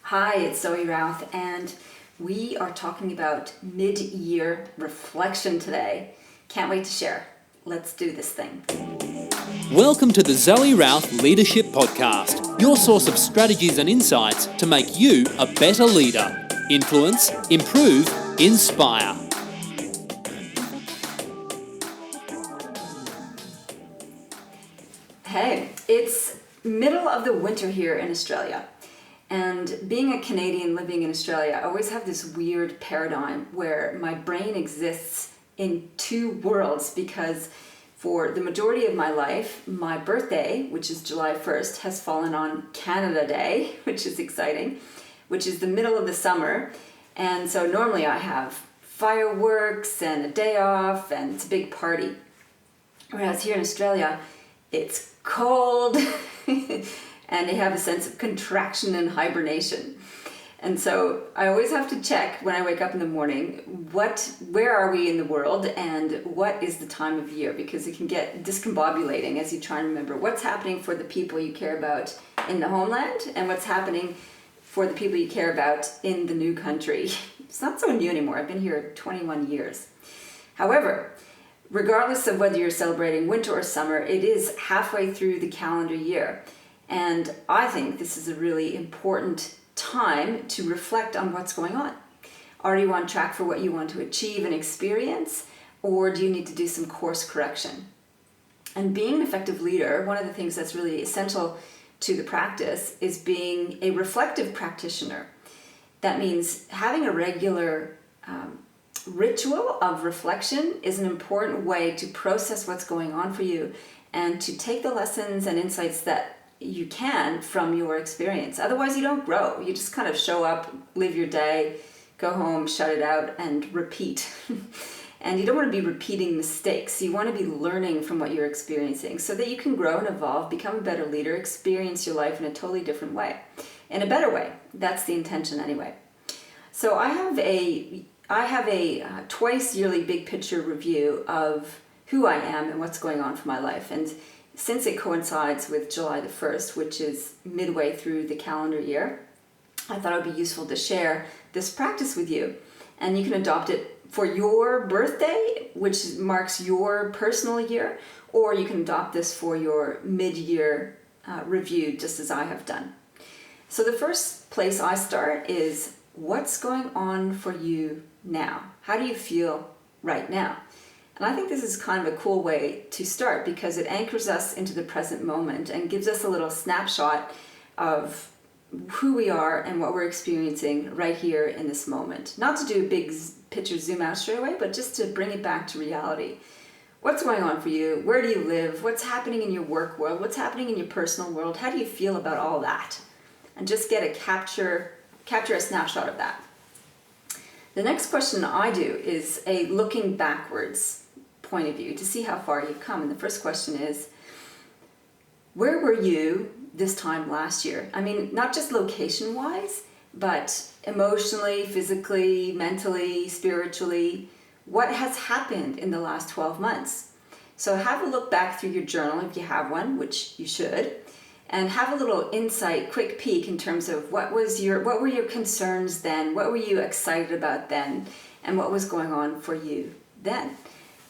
Hi, it's Zoe Routh, and we are talking about mid-year reflection today. Can't wait to share. Let's do this thing. Welcome to the Zoe Routh Leadership Podcast, your source of strategies and insights to make you a better leader. Influence, improve, inspire. Hey, it's middle of the winter here in Australia. And being a Canadian living in Australia, I always have this weird paradigm where my brain exists in two worlds because for the majority of my life, my birthday, which is July 1st, has fallen on Canada Day, which is exciting, which is the middle of the summer. And so normally I have fireworks and a day off and it's a big party. Whereas here in Australia, it's cold and they have a sense of contraction and hibernation. And so I always have to check when I wake up in the morning, where are we in the world and what is the time of year? Because it can get discombobulating as you try and remember what's happening for the people you care about in the homeland and what's happening for the people you care about in the new country. It's not so new anymore. I've been here 21 years. However, regardless of whether you're celebrating winter or summer, it is halfway through the calendar year. And I think this is a really important time to reflect on what's going on. Are you on track for what you want to achieve and experience, or do you need to do some course correction? And being an effective leader, one of the things that's really essential to the practice is being a reflective practitioner. That means having a regular ritual of reflection is an important way to process what's going on for you and to take the lessons and insights that you can from your experience. Otherwise you don't grow. You just kind of show up, live your day, go home, shut it out, and repeat. And you don't want to be repeating mistakes. You want to be learning from what you're experiencing so that you can grow and evolve, become a better leader, experience your life in a totally different way. In a better way. That's the intention anyway. So I have a twice yearly big picture review of who I am and what's going on for my life. And since it coincides with July the 1st, which is midway through the calendar year, I thought it would be useful to share this practice with you. And you can adopt it for your birthday, which marks your personal year, or you can adopt this for your mid-year review, just as I have done. So the first place I start is, what's going on for you now? How do you feel right now? And I think this is kind of a cool way to start because it anchors us into the present moment and gives us a little snapshot of who we are and what we're experiencing right here in this moment. Not to do a big picture zoom out straight away, but just to bring it back to reality. What's going on for you? Where do you live? What's happening in your work world? What's happening in your personal world? How do you feel about all that? And just get a capture a snapshot of that. The next question I do is a looking backwards point of view to see how far you've come. And the first question is, where were you this time last year? I mean, not just location-wise, but emotionally, physically, mentally, spiritually. What has happened in the last 12 months? So have a look back through your journal if you have one, which you should, and have a little insight, quick peek in terms of what were your concerns then, what were you excited about then, and what was going on for you then.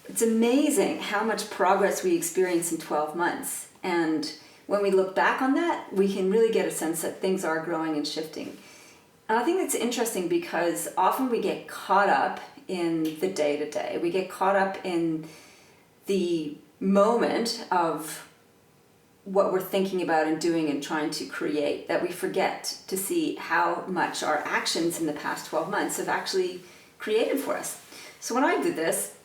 It's amazing how much progress we experience in 12 months. And when we look back on that, we can really get a sense that things are growing and shifting. And I think it's interesting because often we get caught up in the day-to-day. We get caught up in the moment of what we're thinking about and doing and trying to create, that we forget to see how much our actions in the past 12 months have actually created for us. So when I did this,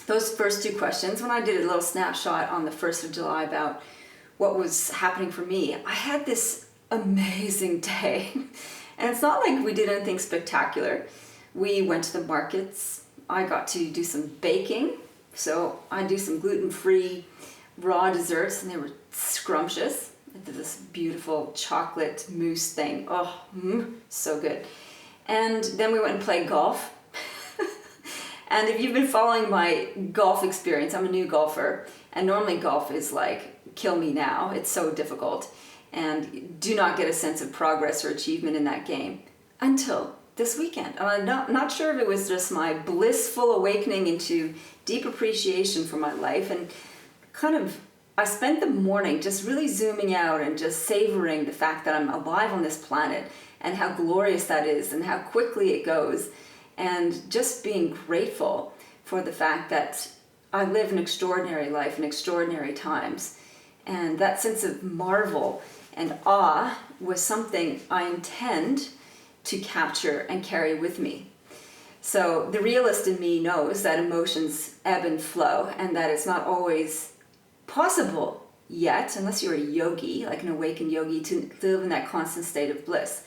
those first two questions, when I did a little snapshot on the 1st of July about what was happening for me, I had this amazing day. And it's not like we did anything spectacular. We went to the markets. I got to do some baking. So I do some gluten-free raw desserts, and they were scrumptious. I did this beautiful chocolate mousse thing. Oh, so good. And then we went and played golf. And if you've been following my golf experience, I'm a new golfer, and normally golf is like, kill me now. It's so difficult. and do not get a sense of progress or achievement in that game until this weekend. I'm not sure if it was just my blissful awakening into deep appreciation for my life, and I spent the morning just really zooming out and just savoring the fact that I'm alive on this planet and how glorious that is and how quickly it goes, and just being grateful for the fact that I live an extraordinary life in extraordinary times. And that sense of marvel and awe was something I intend to capture and carry with me. So the realist in me knows that emotions ebb and flow, and that it's not always possible yet, unless you're a yogi, like an awakened yogi, to live in that constant state of bliss.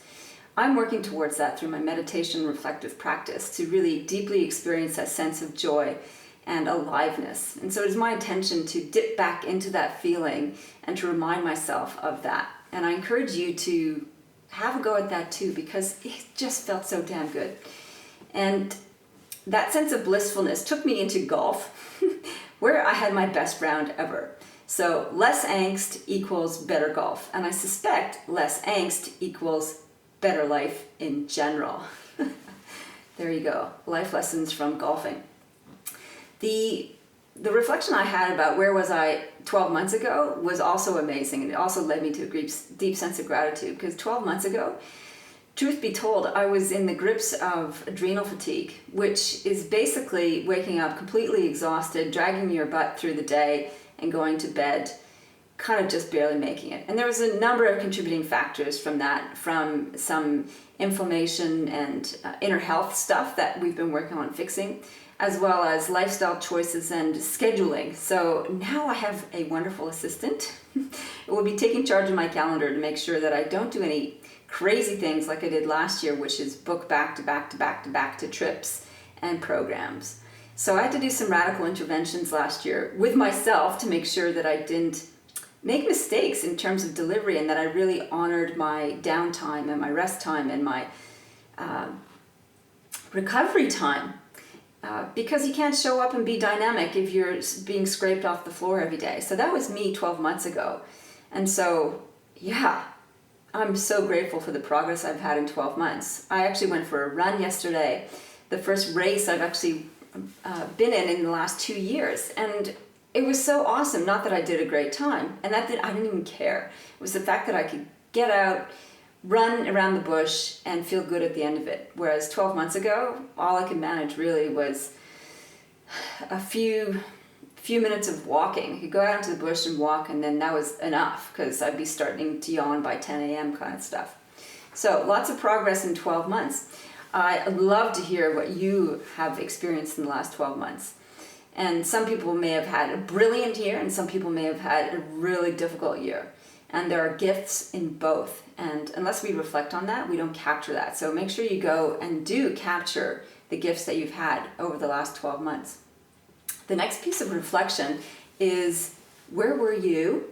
I'm working towards that through my meditation reflective practice, to really deeply experience that sense of joy and aliveness. And so it is my intention to dip back into that feeling and to remind myself of that. And I encourage you to have a go at that too, because it just felt so damn good. And that sense of blissfulness took me into golf, where I had my best round ever. So less angst equals better golf. And I suspect less angst equals better life in general. There you go. Life lessons from golfing. The reflection I had about where was I 12 months ago was also amazing. And it also led me to a deep sense of gratitude, because 12 months ago, truth be told, I was in the grips of adrenal fatigue, which is basically waking up completely exhausted, dragging your butt through the day, and going to bed kind of just barely making it. And there was a number of contributing factors from that, from some inflammation and inner health stuff that we've been working on fixing, as well as lifestyle choices and scheduling. So now I have a wonderful assistant who will be taking charge of my calendar to make sure that I don't do any crazy things like I did last year, which is book back to back to back to back to trips and programs. So I had to do some radical interventions last year with myself to make sure that I didn't make mistakes in terms of delivery, and that I really honored my downtime and my rest time and my recovery time. Because you can't show up and be dynamic if you're being scraped off the floor every day. So that was me 12 months ago. And so, yeah, I'm so grateful for the progress I've had in 12 months. I actually went for a run yesterday, the first race I've actually been in the last 2 years. And it was so awesome. Not that I did a great time, and I didn't even care. It was the fact that I could get out, run around the bush, and feel good at the end of it. Whereas 12 months ago, all I could manage really was a few minutes of walking. I could go out into the bush and walk, and then that was enough, because I'd be starting to yawn by 10 a.m. kind of stuff. So lots of progress in 12 months. I'd love to hear what you have experienced in the last 12 months. And some people may have had a brilliant year, and some people may have had a really difficult year. And there are gifts in both. And unless we reflect on that, we don't capture that. So make sure you go and do capture the gifts that you've had over the last 12 months. The next piece of reflection is, where were you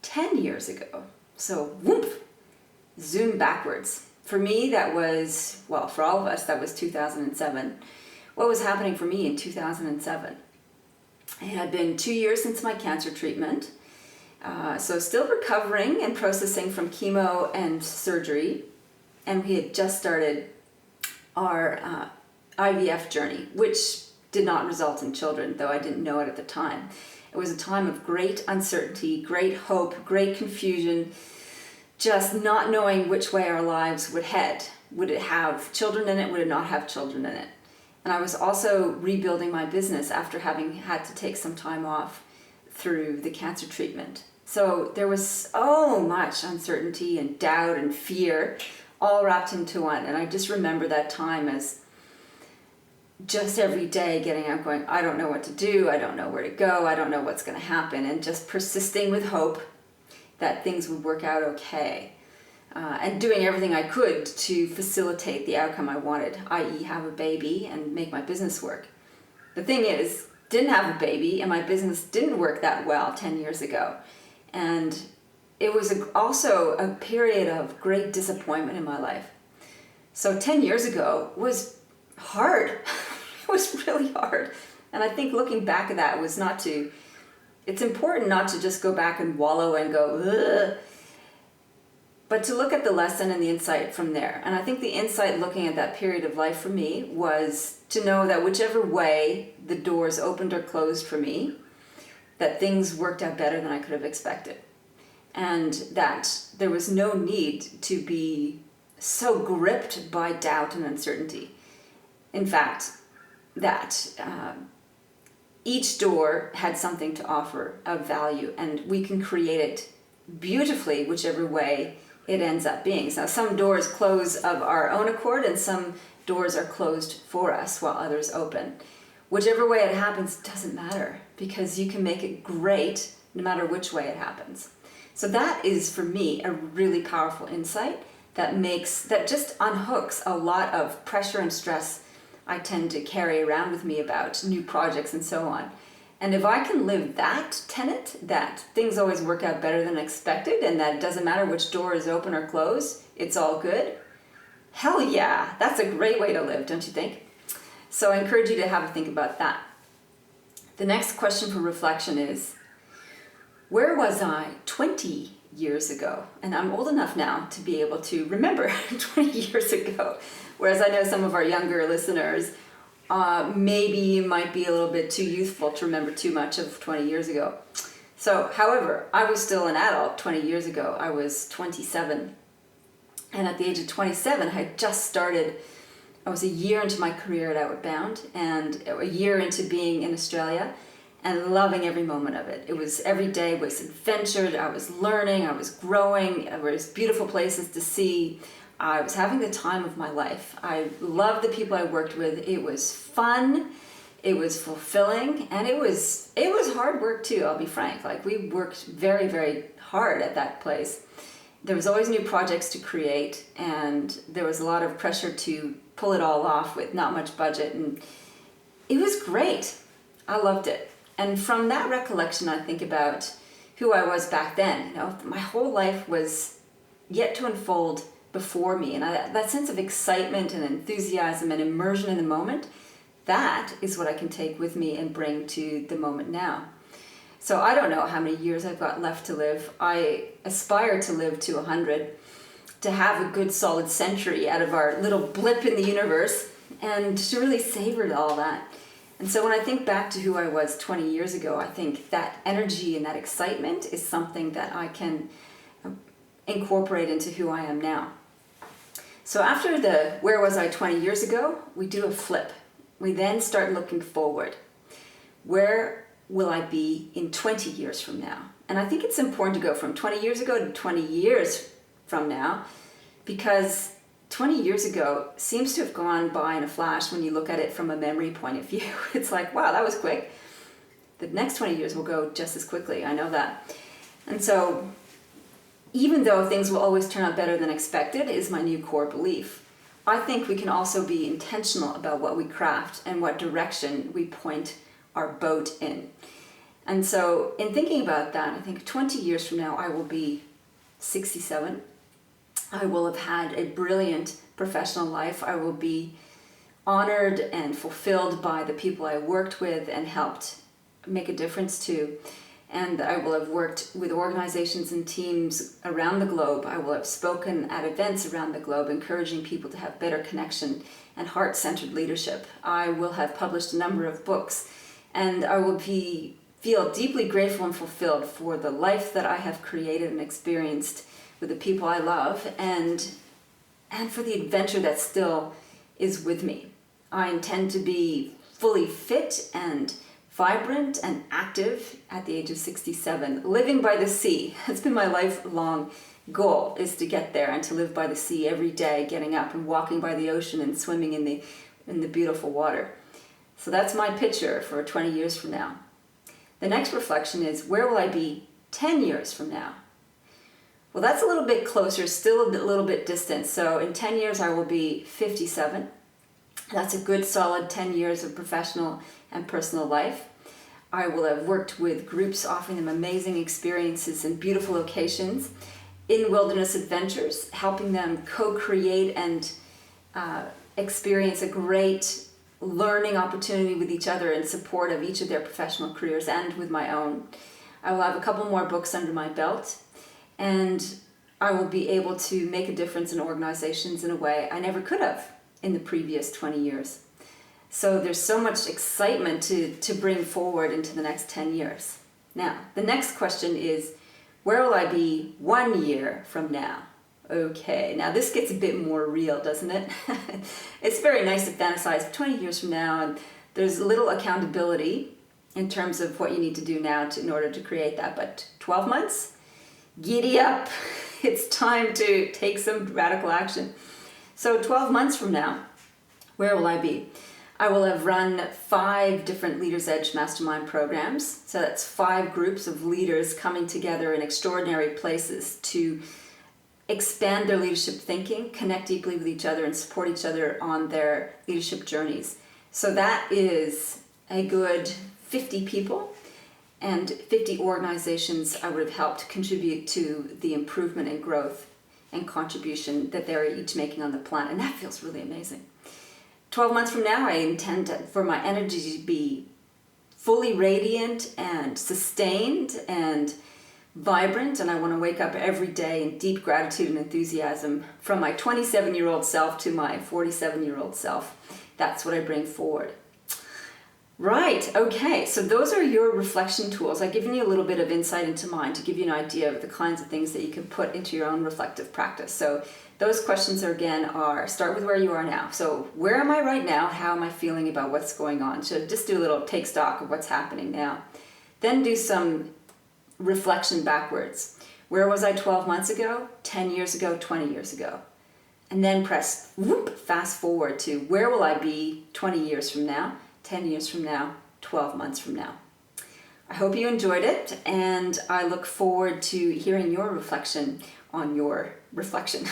10 years ago? So whoop, zoom backwards. For me, that was, well, for all of us, that was 2007. What was happening for me in 2007? It had been 2 years since my cancer treatment. So still recovering and processing from chemo and surgery. And we had just started our IVF journey, which did not result in children, though I didn't know it at the time. It was a time of great uncertainty, great hope, great confusion, just not knowing which way our lives would head. Would it have children in it? Would it not have children in it? And I was also rebuilding my business after having had to take some time off through the cancer treatment. So there was so much uncertainty and doubt and fear all wrapped into one. And I just remember that time as just every day getting up going, I don't know what to do, I don't know where to go, I don't know what's going to happen, and just persisting with hope that things would work out okay. And doing everything I could to facilitate the outcome I wanted, i.e. have a baby and make my business work. The thing is, didn't have a baby, and my business didn't work that well 10 years ago. And it was also a period of great disappointment in my life. So 10 years ago was hard. It was really hard. And I think looking back at that was it's important not to just go back and wallow and go, ugh. but to look at the lesson and the insight from there. And I think the insight looking at that period of life for me was to know that whichever way the doors opened or closed for me, that things worked out better than I could have expected. And that there was no need to be so gripped by doubt and uncertainty. In fact, that each door had something to offer of value, and we can create it beautifully whichever way it ends up being. So some doors close of our own accord, and some doors are closed for us while others open. Whichever way it happens doesn't matter, because you can make it great no matter which way it happens. So that is, for me, a really powerful insight that just unhooks a lot of pressure and stress I tend to carry around with me about new projects and so on. And if I can live that tenet, that things always work out better than expected, and that it doesn't matter which door is open or closed, it's all good, hell yeah, that's a great way to live, don't you think? So I encourage you to have a think about that. The next question for reflection is, where was I 20 years ago? And I'm old enough now to be able to remember 20 years ago. Whereas I know some of our younger listeners, maybe you might be a little bit too youthful to remember too much of 20 years ago. So, however, I was still an adult 20 years ago. I was 27. And at the age of 27, I had just started. I was a year into my career at Outward Bound and a year into being in Australia and loving every moment of it. It was, every day was adventure. I was learning, I was growing. There was beautiful places to see. I was having the time of my life. I loved the people I worked with. It was fun, it was fulfilling, and it was hard work too, I'll be frank. Like, we worked very, very hard at that place. There was always new projects to create, and there was a lot of pressure to pull it all off with not much budget, and it was great. I loved it. And from that recollection, I think about who I was back then. You know, my whole life was yet to unfold before me, and that sense of excitement and enthusiasm and immersion in the moment, that is what I can take with me and bring to the moment now. So I don't know how many years I've got left to live. I aspire to live to 100, to have a good solid century out of our little blip in the universe, and to really savor all that. And so when I think back to who I was 20 years ago, I think that energy and that excitement is something that I can incorporate into who I am now. So after the where was I 20 years ago, we do a flip. We then start looking forward. Where will I be in 20 years from now? And I think it's important to go from 20 years ago to 20 years from now, because 20 years ago seems to have gone by in a flash when you look at it from a memory point of view. It's like, wow, that was quick. The next 20 years will go just as quickly, I know that. And so even though things will always turn out better than expected, is my new core belief, I think we can also be intentional about what we craft and what direction we point our boat in. And so in thinking about that, I think 20 years from now, I will be 67. I will have had a brilliant professional life. I will be honored and fulfilled by the people I worked with and helped make a difference to. And I will have worked with organizations and teams around the globe. I will have spoken at events around the globe, encouraging people to have better connection and heart-centered leadership. I will have published a number of books, and I will feel deeply grateful and fulfilled for the life that I have created and experienced with the people I love, and for the adventure that still is with me. I intend to be fully fit and vibrant and active at the age of 67, living by the sea. It's been my lifelong goal, is to get there and to live by the sea every day, getting up and walking by the ocean and swimming in the beautiful water. So that's my picture for 20 years from now. The next reflection is, where will I be 10 years from now? Well, that's a little bit closer, still a little bit distant. So in 10 years, I will be 57. That's a good solid 10 years of professional and personal life. I will have worked with groups offering them amazing experiences in beautiful locations, in wilderness adventures, helping them co-create and experience a great learning opportunity with each other in support of each of their professional careers and with my own. I will have a couple more books under my belt, and I will be able to make a difference in organizations in a way I never could have in the previous 20 years. So there's so much excitement to bring forward into the next 10 years. Now, the next question is, where will I be 1 year from now? Okay, now this gets a bit more real, doesn't it? It's very nice to fantasize 20 years from now, and there's little accountability in terms of what you need to do now in order to create that. But 12 months? Giddy up! It's time to take some radical action. So 12 months from now, where will I be? I will have run 5 different Leaders Edge mastermind programs. So that's 5 groups of leaders coming together in extraordinary places to expand their leadership thinking, connect deeply with each other, and support each other on their leadership journeys. So that is a good 50 people and 50 organizations I would have helped contribute to the improvement and growth and contribution that they're each making on the planet. And that feels really amazing. 12 months from now, I intend for my energy to be fully radiant and sustained and vibrant, and I want to wake up every day in deep gratitude and enthusiasm from my 27-year-old self to my 47-year-old self. That's what I bring forward. Right, okay, so those are your reflection tools. I've given you a little bit of insight into mine to give you an idea of the kinds of things that you can put into your own reflective practice. So those questions are start with where you are now. So where am I right now? How am I feeling about what's going on? So just do a little take stock of what's happening now. Then do some reflection backwards. Where was I 12 months ago, 10 years ago, 20 years ago? And then press fast forward to where will I be 20 years from now, 10 years from now, 12 months from now. I hope you enjoyed it, and I look forward to hearing your reflection on your reflection.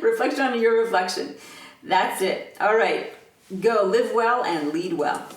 Reflection on your reflection. That's it. All right. Go live well and lead well.